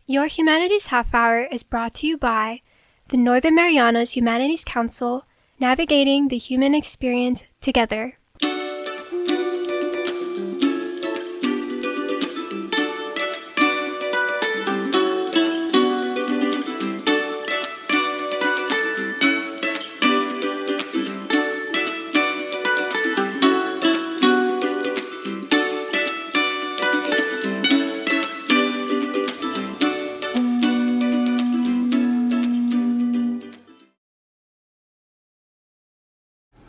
Your Humanities Half Hour is brought to you by the Northern Marianas Humanities Council, navigating the human experience together.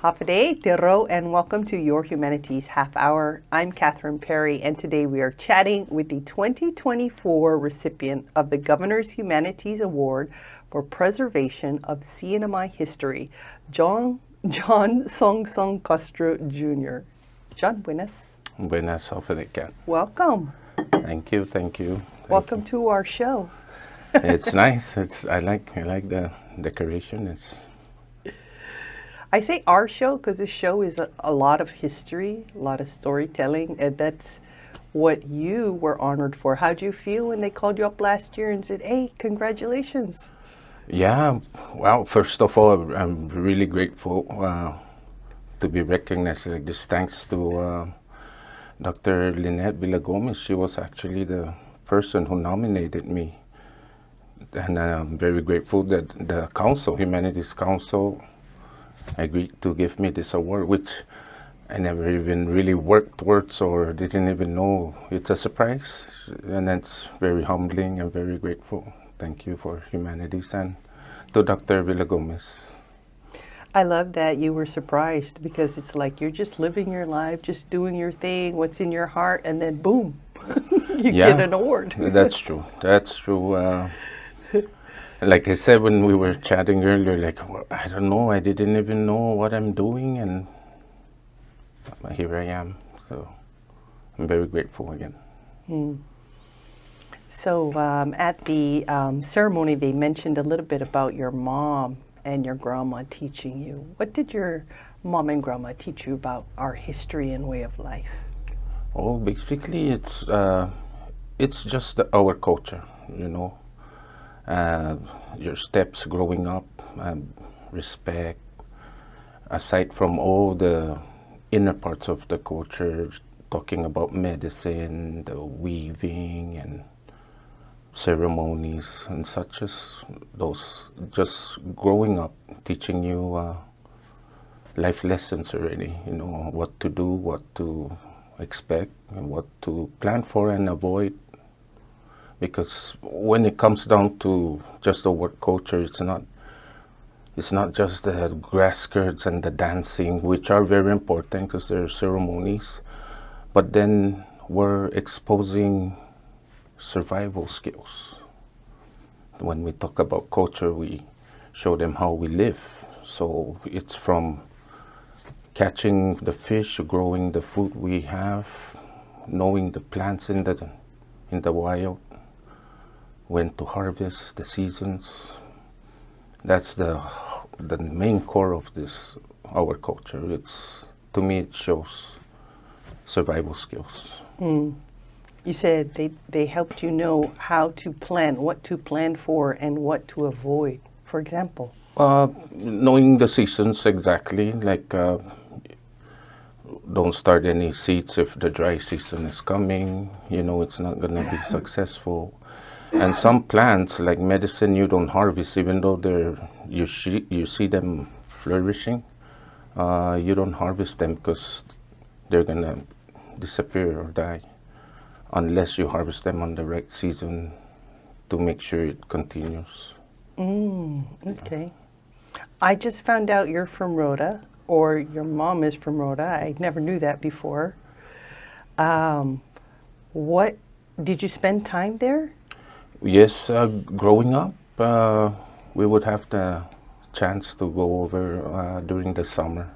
Hapaday, Tiro, and welcome to Your Humanities Half Hour. I'm Catherine Perry, and today we are chatting with the 2024 recipient of the Governor's Humanities Award for Preservation of CNMI History, John Song Castro Jr. John, buenas. Buenas, Cat. Welcome. Thank you. Welcome to our show. It's nice. I like the decoration. I say our show because this show is a lot of history, a lot of storytelling, and that's what you were honored for. How'd you feel when they called you up last year and said, hey, congratulations? Yeah, well, first of all, I'm really grateful to be recognized like this, thanks to Dr. Lynette Villagomez. She was actually the person who nominated me. And I'm very grateful that the council, Humanities Council, agreed to give me this award, which I never even really worked towards or didn't even know. It's a surprise, and it's very humbling and very grateful. Thank you for Humanities and to Dr. Villagomez. I love that you were surprised because it's like you're just living your life, just doing your thing, what's in your heart, and then boom, you get an award. That's true. Like I said when we were chatting earlier, like, well, I don't know, I didn't even know what I'm doing, and here I am. So I'm very grateful again. So at the ceremony, they mentioned a little bit about your mom and your grandma teaching you. What did your mom and grandma teach you about our history and way of life? Oh, basically, it's just our culture, you know. Your steps growing up, respect, aside from all the inner parts of the culture, talking about medicine, the weaving and ceremonies and such as those, just growing up, teaching you life lessons already, you know, what to do, what to expect, and what to plan for and avoid. Because when it comes down to just the work culture, it's not just the grass skirts and the dancing, which are very important because they're ceremonies, but then we're exposing survival skills. When we talk about culture, we show them how we live. So it's from catching the fish, growing the food we have, knowing the plants in the wild, when to harvest, the seasons. That's the main core of this, our culture. To me, it shows survival skills. You said they helped you know how to plan, what to plan for, and what to avoid, for example. Knowing the seasons exactly, like don't start any seeds if the dry season is coming. You know, it's not going to be successful. And some plants, like medicine, you don't harvest, even though you see them flourishing. You don't harvest them because they're gonna disappear or die, unless you harvest them on the right season to make sure it continues. Okay. I just found out you're from Rhoda, or your mom is from Rhoda. I never knew that before. What did you spend time there? Yes, growing up, we would have the chance to go over during the summer,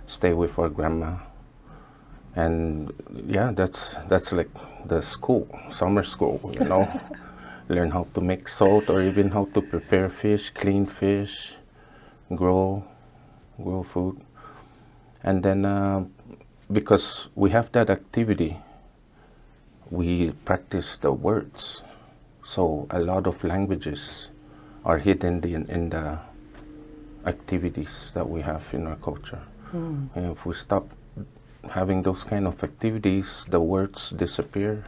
stay with our grandma, and yeah, that's like the school, summer school, you know. Learn how to make salt or even how to prepare fish, clean fish, grow food, and then because we have that activity, we practice the words. So a lot of languages are hidden in the activities that we have in our culture. And if we stop having those kind of activities, the words disappear,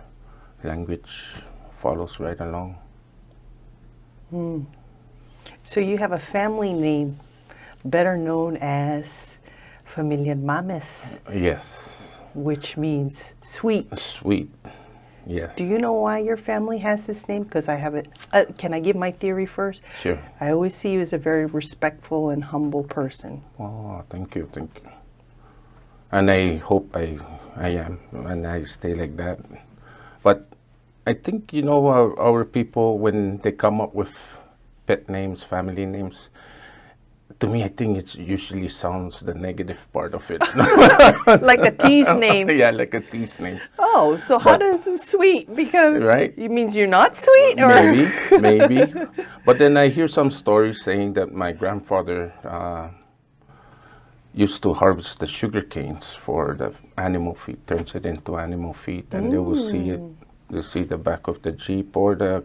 language follows right along. So you have a family name better known as Familia Mames, Yes. which means sweet. Sweet. Yes. Do you know why your family has this name? Because I have it. Can I give my theory first? Sure. I always see you as a very respectful and humble person. Oh, thank you, thank you. And I hope I am, and I stay like that. But I think, you know, our people, when they come up with pet names, family names, to me, I think it usually sounds the negative part of it. Like a tease name. Yeah, like a tease name. Oh, so how does it sweet become? Right. It means you're not sweet? Or? Maybe. But then I hear some stories saying that my grandfather used to harvest the sugar canes for the animal feed, turns it into animal feed, and they will see it. They see the back of the Jeep or the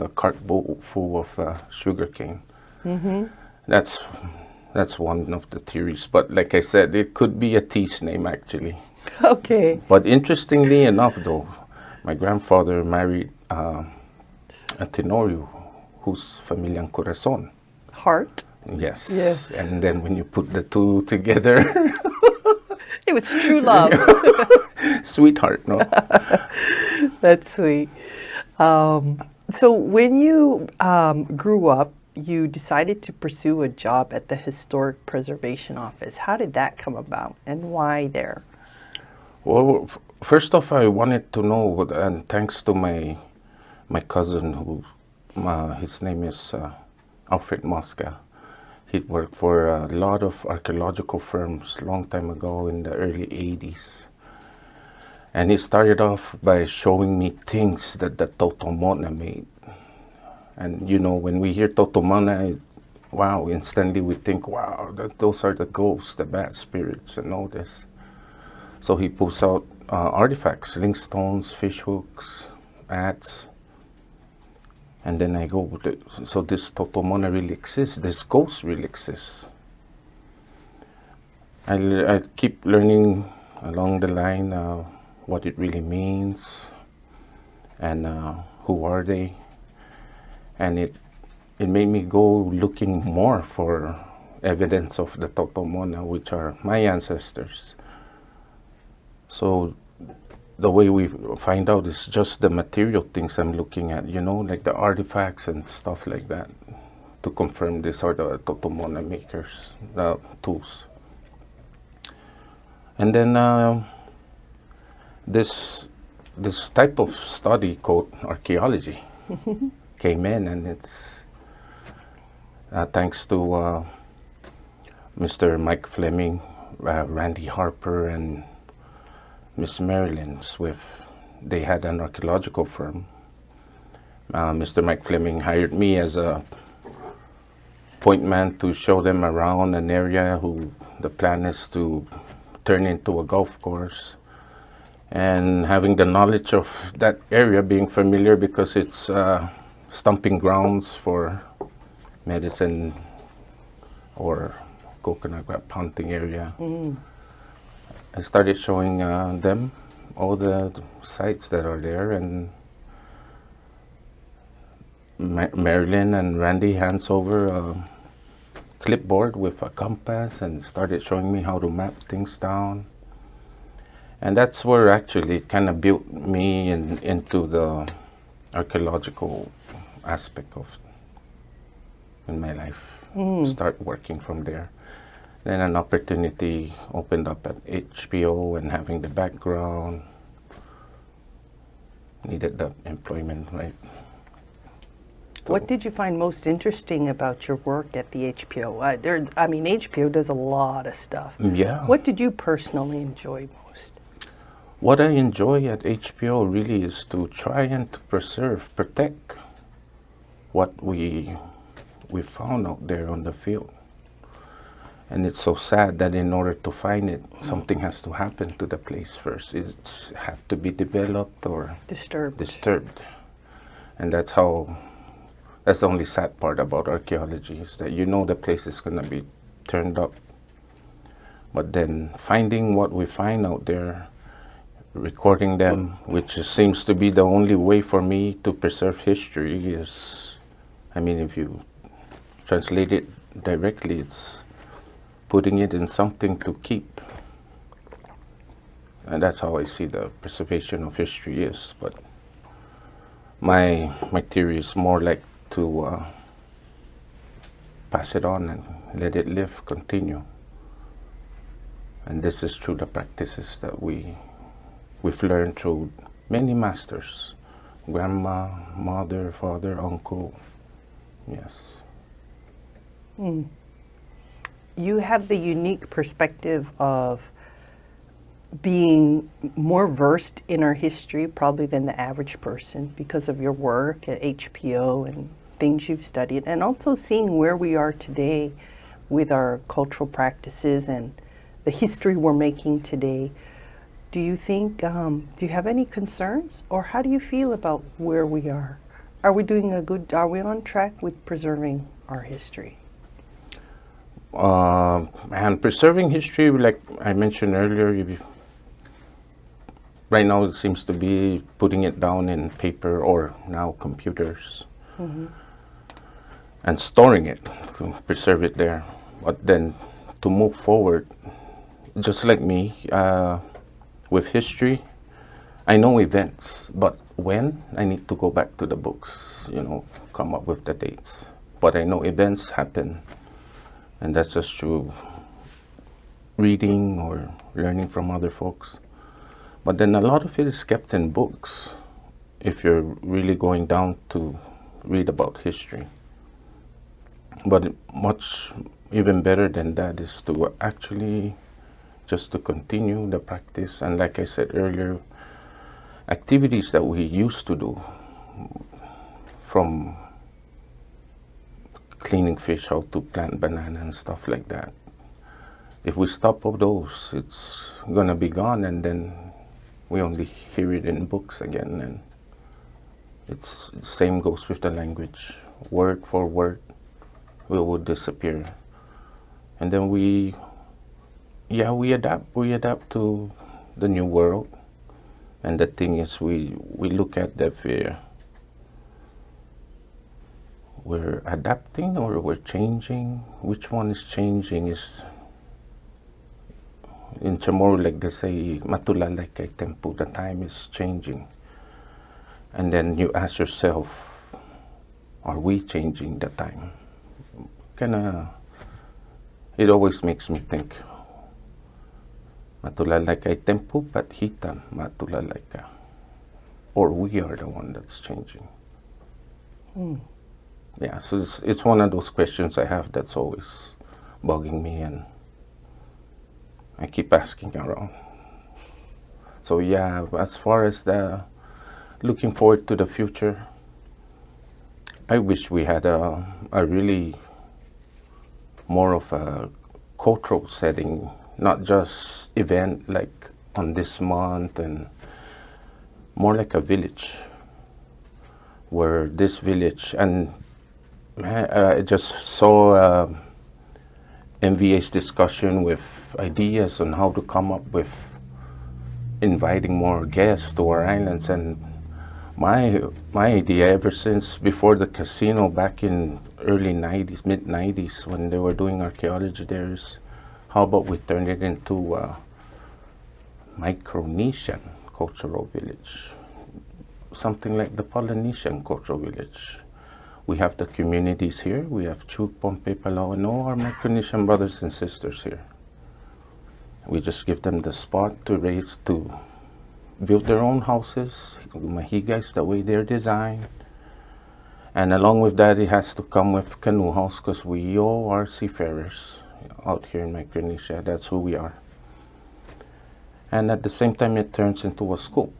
cart full of sugar cane. That's one of the theories. But like I said, it could be a tease name actually. Okay. But interestingly enough, though, my grandfather married a Tenorio who's Familiang Corazon. Heart. Yes. Yes. And then when you put the two together, It was true love. sweetheart, no? That's sweet. So when you grew up, you decided to pursue a job at the Historic Preservation Office. How did that come about, and why there? Well, first off, I wanted to know, and thanks to my cousin, who his name is Alfred Mosca. He'd worked for a lot of archaeological firms long time ago in the early 80s. And he started off by showing me things that the Totomona made. And you know, when we hear Totomona, wow, instantly we think, wow, those are the ghosts, the bad spirits and all this. So he pulls out artifacts, link stones, fish hooks, bats. And then I go, so this Totomona really exists, this ghost really exists. I keep learning along the line what it really means and who are they. And it made me go looking more for evidence of the Totomona, which are my ancestors. So the way we find out is just the material things I'm looking at, you know, like the artifacts and stuff like that, to confirm these are the Totomona makers, the tools. And then this type of study called archaeology came in, and it's thanks to Mr. Mike Fleming, Randy Harper, and Miss Marilyn Swift. They had an archaeological firm. Mr. Mike Fleming hired me as a point man to show them around an area who the plan is to turn into a golf course. And having the knowledge of that area, being familiar because it's stomping grounds for medicine or coconut crab hunting area. I started showing them all the sites that are there, and Marilyn and Randy hands over a clipboard with a compass and started showing me how to map things down. And that's where actually it kind of built me into the archaeological aspect of in my life. Start working from there. Then an opportunity opened up at HPO, and having the background, needed the employment, right? So What did you find most interesting about your work at the HPO? I mean, HPO does a lot of stuff. yeah. What did you personally enjoy most? What I enjoy at HPO really is to try and to preserve, protect what we found out there on the field. And it's so sad that in order to find it, something has to happen to the place first. It's have to be developed or Disturbed. disturbed. And that's the only sad part about archaeology, is that you know the place is going to be turned up. But then finding what we find out there, recording them, which seems to be the only way for me to preserve history, is, I mean, if you translate it directly, it's putting it in something to keep. And that's how I see the preservation of history is. But my theory is more like to pass it on and let it live, continue. And this is through the practices that we've learned through many masters, grandma, mother, father, uncle. Yes. You have the unique perspective of being more versed in our history probably than the average person because of your work at HPO and things you've studied, and also seeing where we are today with our cultural practices and the history we're making today. Do you think, do you have any concerns, or how do you feel about where we are? Are we are we on track with preserving our history? And preserving history, like I mentioned earlier, right now it seems to be putting it down in paper or now computers, and storing it to preserve it there. But then to move forward, just like me, with history, I know events, but when, I need to go back to the books, come up with the dates. But I know events happen, and that's just through reading or learning from other folks. But then a lot of it is kept in books, if you're really going down to read about history. But much even better than that is to actually just to continue the practice. And like I said earlier, activities that we used to do, from cleaning fish, how to plant banana and stuff like that. If we stop all those, it's gonna be gone, and then we only hear it in books again. And it's same goes with the language. Word for word, we will disappear. And then we adapt to the new world. And the thing is, we look at that fear. We're adapting or we're changing. Which one is changing? Is in Chamorro, like they say, matulala kay tempo, the time is changing. And then you ask yourself, are we changing the time? It always makes me think, matulala kay tempo, but hitam matulala ka. Or we are the one that's changing. Yeah, so it's one of those questions I have that's always bugging me, and I keep asking around. So yeah, as far as the looking forward to the future, I wish we had a really more of a cultural setting, not just event like on this month, and more like a village, where this village, and I just saw MVA's discussion with ideas on how to come up with inviting more guests to our islands. And my idea, ever since before the casino back in early 90s, mid 90s, when they were doing archaeology there, is how about we turn it into a Micronesian cultural village, something like the Polynesian cultural village. We have the communities here. We have Chuk, Pompey, Palau, and all our Micronesian brothers and sisters here. We just give them the spot to build their own houses, mahigais the way they're designed. And along with that, it has to come with canoe house, because we all are seafarers out here in Micronesia. That's who we are. And at the same time, it turns into a school.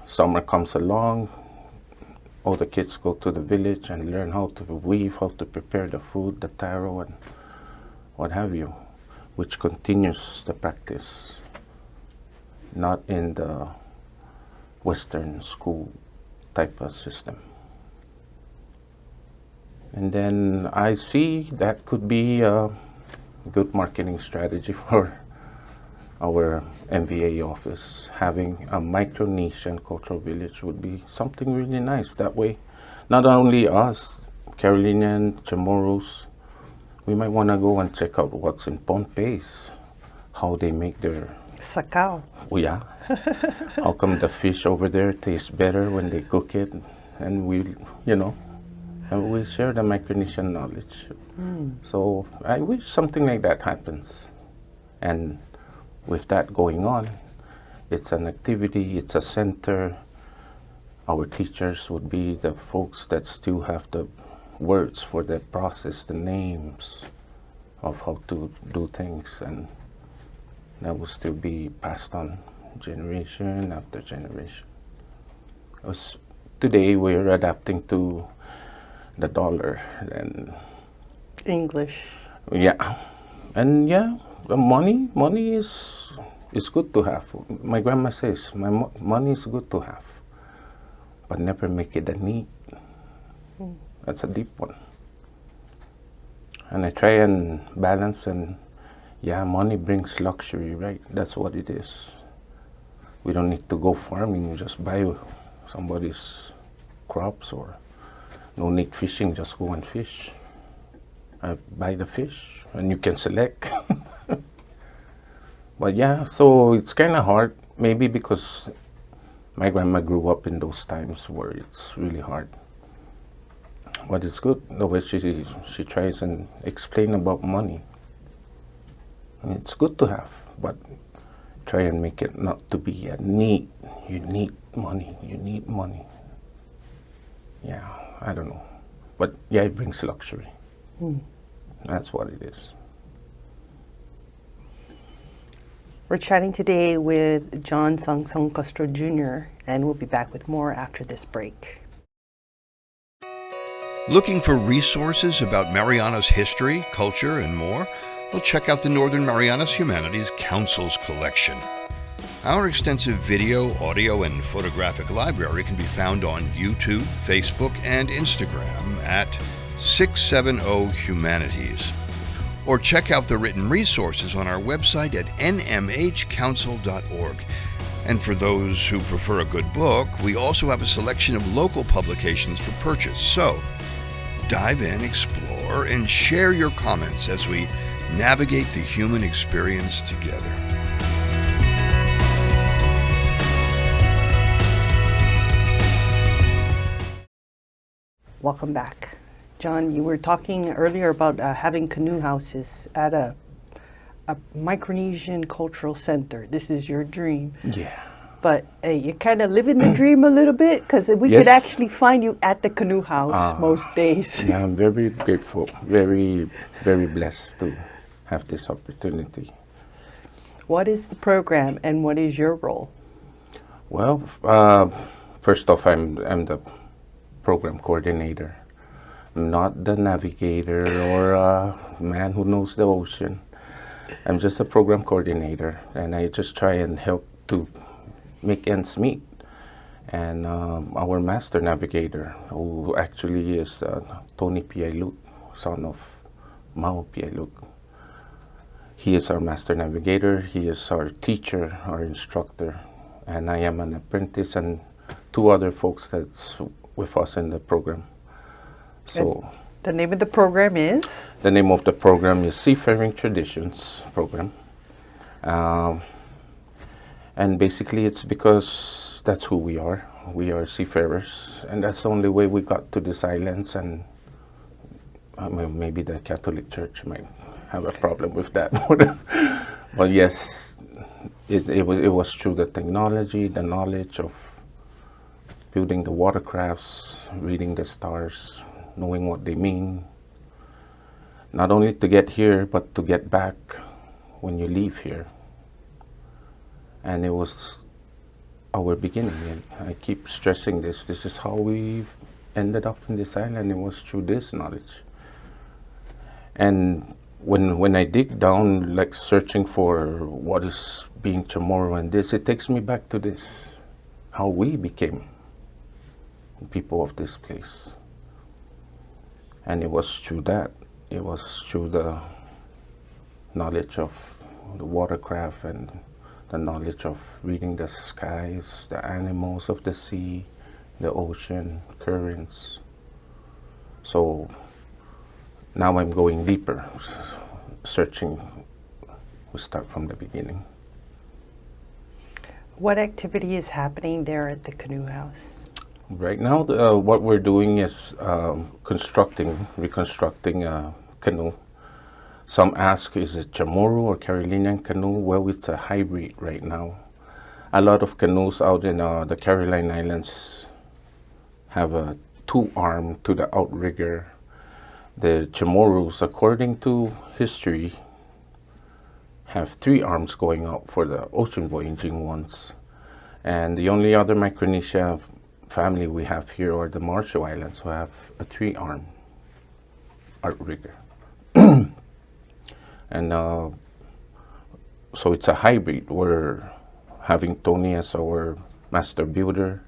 Summer comes along, all the kids go to the village and learn how to weave, how to prepare the food, the taro, and what have you, which continues the practice, not in the Western school type of system. And then I see that could be a good marketing strategy for our MVA office. Having a Micronesian cultural village would be something really nice. That way, not only us, Carolinian, Chamorros, we might want to go and check out what's in Pohnpei's, how they make their Sacao. Oh yeah. How come the fish over there tastes better when they cook it? And we, and we share the Micronesian knowledge. So I wish something like that happens. And with that going on, it's an activity, it's a center. Our teachers would be the folks that still have the words for the process, the names of how to do things, and that will still be passed on generation after generation. Today we're adapting to the dollar and English. yeah, and yeah, the money is good to have. My grandma says money is good to have, but never make it a need. That's a deep one. And I try and balance, and yeah, money brings luxury, right? That's what it is. We don't need to go farming, we just buy somebody's crops, or no need fishing, just go and fish. I buy the fish and you can select. But yeah, so it's kind of hard, maybe because my grandma grew up in those times where it's really hard. But it's good the way she tries and explain about money. And it's good to have, but try and make it not to be a need. You need money, you need money. Yeah, I don't know. But yeah, it brings luxury. That's what it is. We're chatting today with John Sangsong Castro Jr., and we'll be back with more after this break. Looking for resources about Marianas history, culture, and more? Well, check out the Northern Marianas Humanities Council's collection. Our extensive video, audio, and photographic library can be found on YouTube, Facebook, and Instagram at 670 Humanities. Or check out the written resources on our website at nmhcouncil.org. And for those who prefer a good book, we also have a selection of local publications for purchase. So, dive in, explore, and share your comments as we navigate the human experience together. Welcome back. John, you were talking earlier about having canoe houses at a Micronesian cultural center. This is your dream. Yeah. But you're kind of living the dream a little bit, because we could actually find you at the canoe house most days. Yeah, I'm very grateful, very, very blessed to have this opportunity. What is the program and what is your role? Well, first off, I'm the program coordinator. I'm not the navigator or a man who knows the ocean. I'm just a program coordinator, and I just try and help to make ends meet. And our master navigator, who actually is Tony Piailuk, son of Mao Piailuk. He is our master navigator, he is our teacher, our instructor, and I am an apprentice, and two other folks that's with us in the program. So the name of the program is? The name of the program is Seafaring Traditions Program. And basically it's because that's who we are. We are seafarers, and that's the only way we got to this islands, and maybe the Catholic Church might have a problem with that. But yes, it was through the technology, the knowledge of building the watercrafts, reading the stars, knowing what they mean, not only to get here, but to get back when you leave here. And it was our beginning, and I keep stressing this. This is how we ended up in this island. It was through this knowledge. And when I dig down, like searching for what is being Chamorro and this, it takes me back to this, how we became people of this place. And it was through that, it was through the knowledge of the watercraft and the knowledge of reading the skies, the animals of the sea, the ocean, currents. So now I'm going deeper, searching. We start from the beginning. What activity is happening there at the canoe house? Right now, what we're doing is reconstructing a canoe. Some ask, is it Chamorro or Carolinian canoe? Well, it's a hybrid right now. A lot of canoes out in the Caroline Islands have a two-arm to the outrigger. The Chamorros, according to history, have three arms going out for the ocean voyaging ones. And the only other Micronesia family we have here are the Marshall Islands, who have a three-arm outrigger. And so it's a hybrid. We're having Tony as our master builder.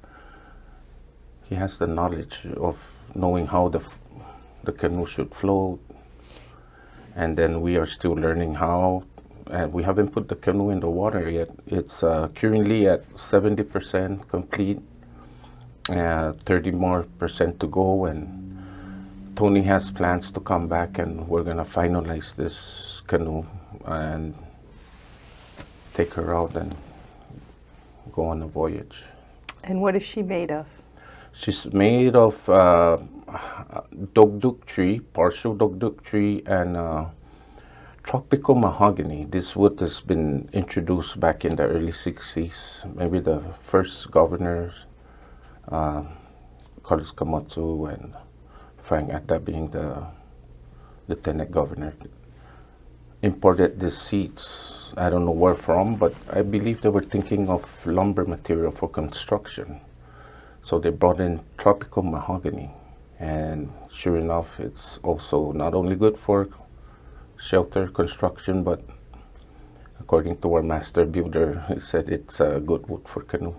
He has the knowledge of knowing how the canoe should float. And then we are still learning how. And we haven't put the canoe in the water yet. It's currently at 70% complete, 30% more to go, and Tony has plans to come back, and we're gonna finalize this canoe and take her out and go on a voyage. And what is she made of? She's made of dogduk tree, partial dogduk tree, and tropical mahogany. This wood has been introduced back in the early 60s. Maybe the first governors, Carlos Camacho and Frank Atta being the lieutenant governor, imported these seeds. I don't know where from, but I believe they were thinking of lumber material for construction. So they brought in tropical mahogany. And sure enough, it's also not only good for shelter construction, but according to our master builder, he said it's a good wood for canoe.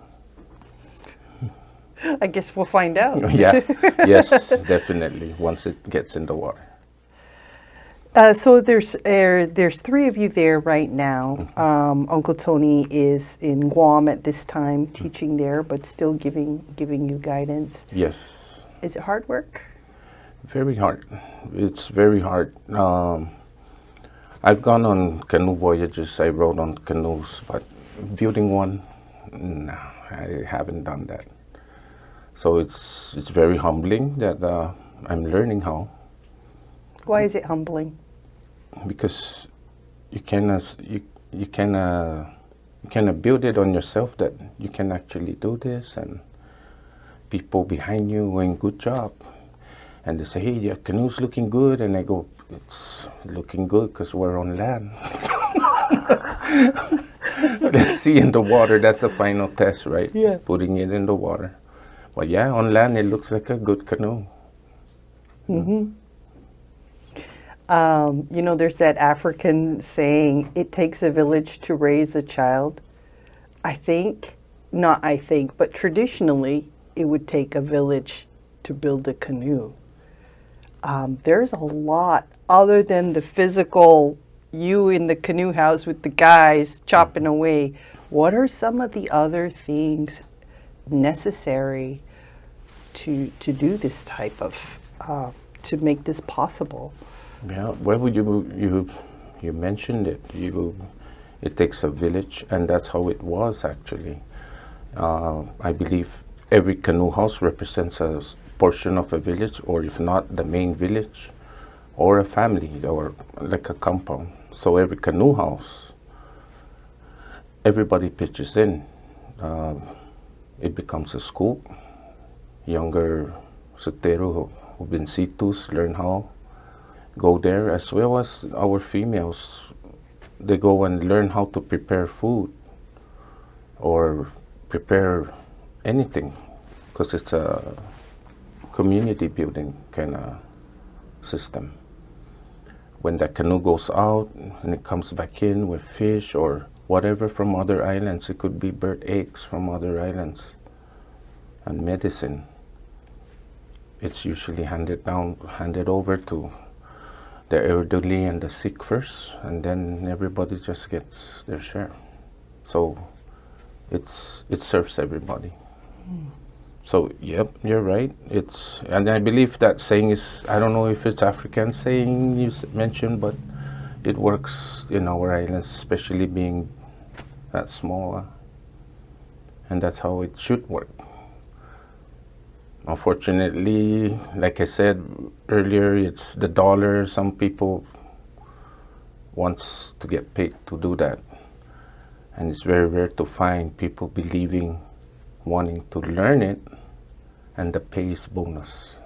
I guess we'll find out. Yeah, yes, definitely, once it gets in the water. So there's three of you there right now. Uncle Tony is in Guam at this time, teaching there, but still giving you guidance. Yes. Is it hard work? Very hard. It's very hard. I've gone on canoe voyages. I rode on canoes, but building one, no, I haven't done that. So it's very humbling that I'm learning how. Why is it humbling? Because you cannot build it on yourself that you can actually do this, and people behind you going, good job, and they say, hey, your canoe's looking good, and I go, it's looking good because we're on land. Let's see in the water. That's the final test, right? Yeah. Putting it in the water. But yeah, on land it looks like a good canoe. Mm-hmm. You know, there's that African saying, it takes a village to raise a child. But traditionally, it would take a village to build a canoe. There's a lot other than the physical, you in the canoe house with the guys chopping away. What are some of the other things necessary to do this type of, to make this possible? Yeah, well, you mentioned it. It takes a village, and that's how it was actually. I believe every canoe house represents a portion of a village, or if not, the main village, or a family, or like a compound. So every canoe house, everybody pitches in. It becomes a school. Younger Sotero who've been situs learn how. Go there, as well as our females. They go and learn how to prepare food or prepare anything, because it's a community building kind of system. When the canoe goes out and it comes back in with fish or whatever from other islands, it could be bird eggs from other islands and medicine. it's usually handed over to the elderly and the sick first, and then everybody just gets their share. So it serves everybody. So yep, you're right. And I believe that saying is, I don't know if it's African saying you mentioned, but it works in our islands, especially being that small, and that's how it should work. Unfortunately, like I said earlier, it's the dollar. Some people wants to get paid to do that, and it's very rare to find people wanting to learn it, and the pay is bonus,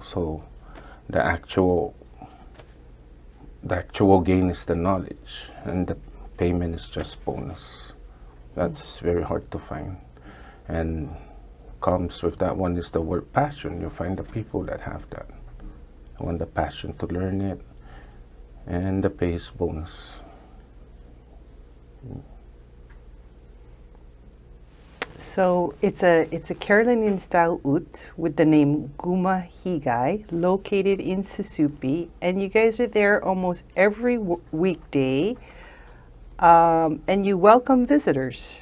so the actual gain is the knowledge, and the payment is just bonus. That's very hard to find, and comes with that one is the word passion. You'll find the people that have that, want the passion to learn it, and the pay is bonus. So it's a Carolinian style oot with the name Guma Higai, located in Sisupi, and you guys are there almost every weekday, and you welcome visitors.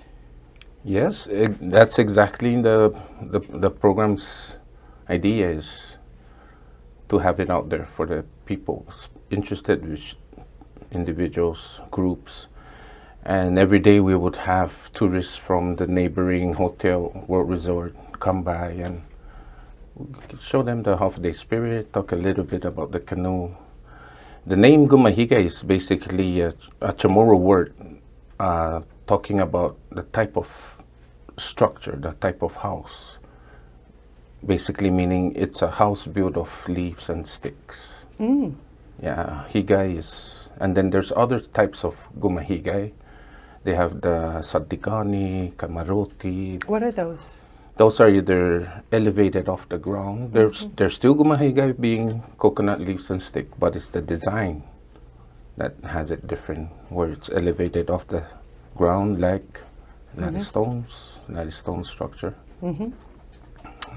Yes, that's exactly the program's idea, is to have it out there for the people interested, with individuals, groups. And every day we would have tourists from the neighboring hotel or resort come by, and show them the half-day spirit, talk a little bit about the canoe. The name Gumahiga is basically a Chamorro word talking about the type of structure, the type of house. Basically meaning it's a house built of leaves and sticks. Yeah, higai is, and then there's other types of Gumahigai. They have the Sadigani, Kamaroti. What are those? Those are either elevated off the ground. There's still Gumahigai being coconut leaves and stick, but it's the design that has it different, where it's elevated off the ground like ladystone structure,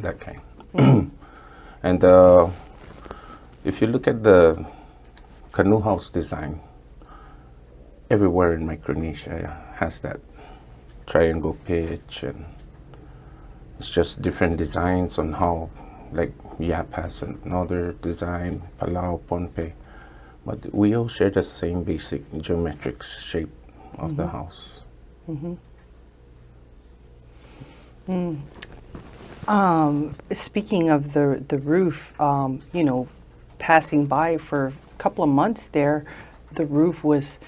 that kind. And if you look at the canoe house design, everywhere in Micronesia has that triangle pitch, and it's just different designs on how, like Yap has another design, Palau, Pohnpei, but we all share the same basic geometric shape of the house. Speaking of the roof, passing by for a couple of months there, the roof was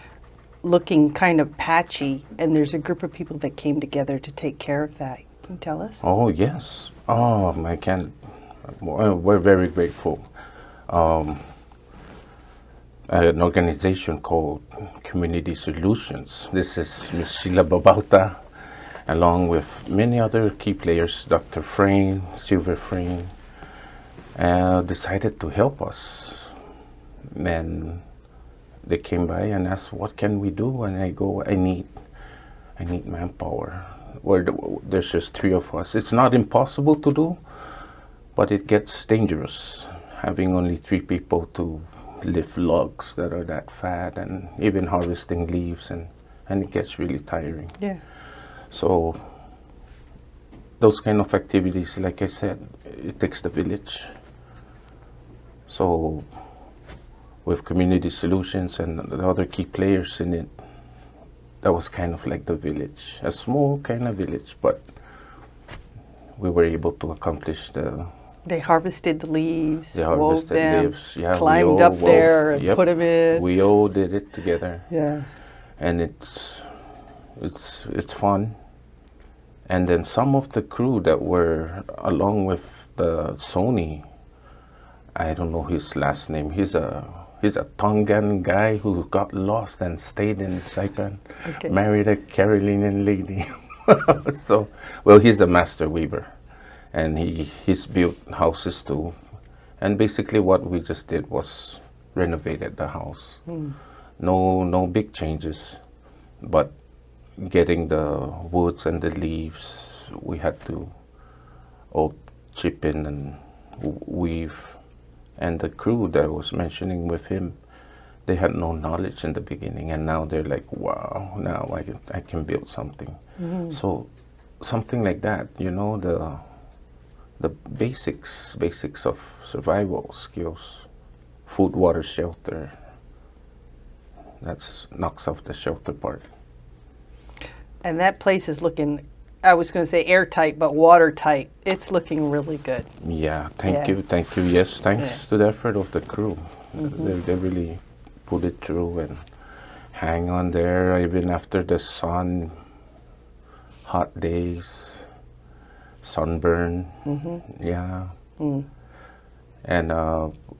looking kind of patchy, and there's a group of people that came together to take care of that. Can you tell us? Oh, yes. We're very grateful. An organization called Community Solutions. This is Ms. Sheila Babauta, along with many other key players, Dr. Frayne, Silver Frayne, decided to help us. And they came by and asked, what can we do? And I go, I need manpower. There's just 3 of us. It's not impossible to do, but it gets dangerous having only 3 people to lift logs that are that fat, and even harvesting leaves, and it gets really tiring. Yeah. So those kind of activities, like I said, it takes the village. So with Community Solutions and the other key players in it, that was kind of like the village, a small kind of village, but we were able to accomplish They harvested the leaves, they harvested wove them, leaves, yeah, climbed up there and put them in. We all did it together. Yeah. And it's fun. And then some of the crew that were along with the Sony, I don't know his last name. He's a Tongan guy who got lost and stayed in Saipan, married a Carolinian lady. So, well, he's the master weaver, and he's built houses too. And basically what we just did was renovated the house. No big changes, but getting the woods and the leaves, we had to all chip in and and the crew that I was mentioning with him, they had no knowledge in the beginning, and now they're like, wow, now I can build something. So something like that, the basics of survival skills, food, water, shelter. That's knocks off the shelter part. And that place is looking, I was going to say airtight, but watertight. It's looking really good. Yeah, thank you. Yes, thanks to the effort of the crew. They really put it through and hang on there even after the sun, hot days, sunburn. Yeah. And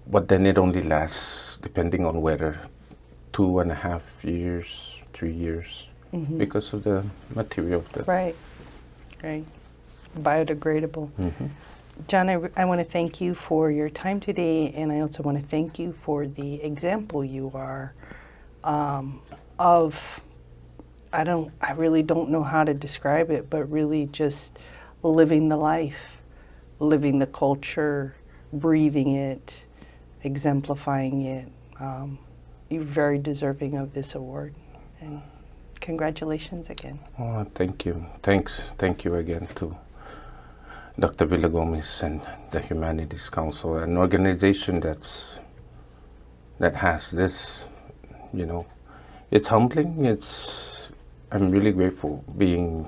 but then it only lasts, depending on weather, 2.5 years, 3 years, because of the material of the Right. Biodegradable. John, I want to thank you for your time today, and I also want to thank you for the example you are of, I really don't know how to describe it, but really just living the life, living the culture, breathing it, exemplifying it. You're very deserving of this award, and congratulations again. Oh, thank you. Thank you again to Dr. Villagomez and the Humanities Council, an organization that has this, it's humbling. I'm really grateful being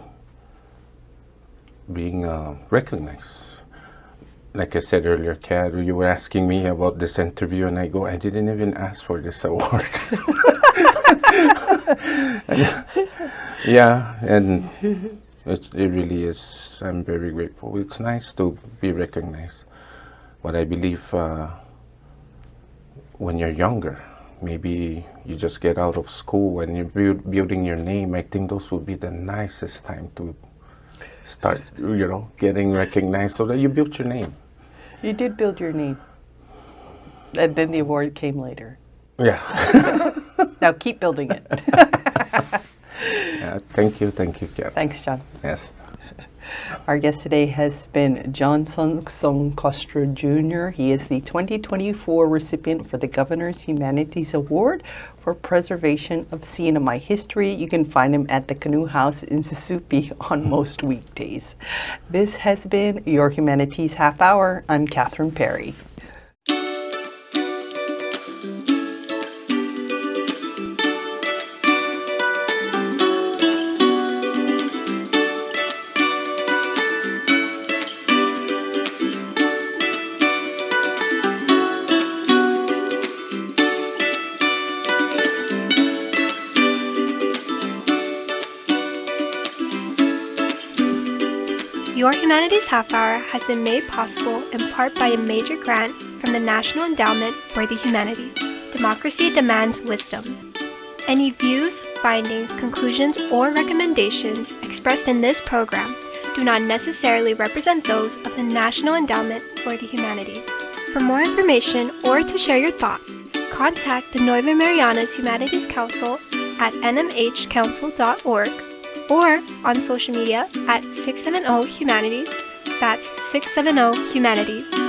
recognized. Like I said earlier, Kat, you were asking me about this interview, and I go, I didn't even ask for this award. Yeah, and it really is. I'm very grateful. It's nice to be recognized. But I believe when you're younger, maybe you just get out of school and you're building your name, I think those would be the nicest time to start, getting recognized so that you built your name. You did build your name. And then the award came later. Yeah. Now keep building it. Thank you, Kat. Thanks, John. Yes. Our guest today has been John Castro Jr. He is the 2024 recipient for the Governor's Humanities Award for Preservation of CNMI History. You can find him at the Canoe House in Susupi on most weekdays. This has been your Humanities Half Hour. I'm Catherine Perry. Your Humanities Half Hour has been made possible in part by a major grant from the National Endowment for the Humanities. Democracy demands wisdom. Any views, findings, conclusions, or recommendations expressed in this program do not necessarily represent those of the National Endowment for the Humanities. For more information or to share your thoughts, contact the Northern Marianas Humanities Council at nmhcouncil.org or on social media at 670 Humanities. That's 670 Humanities.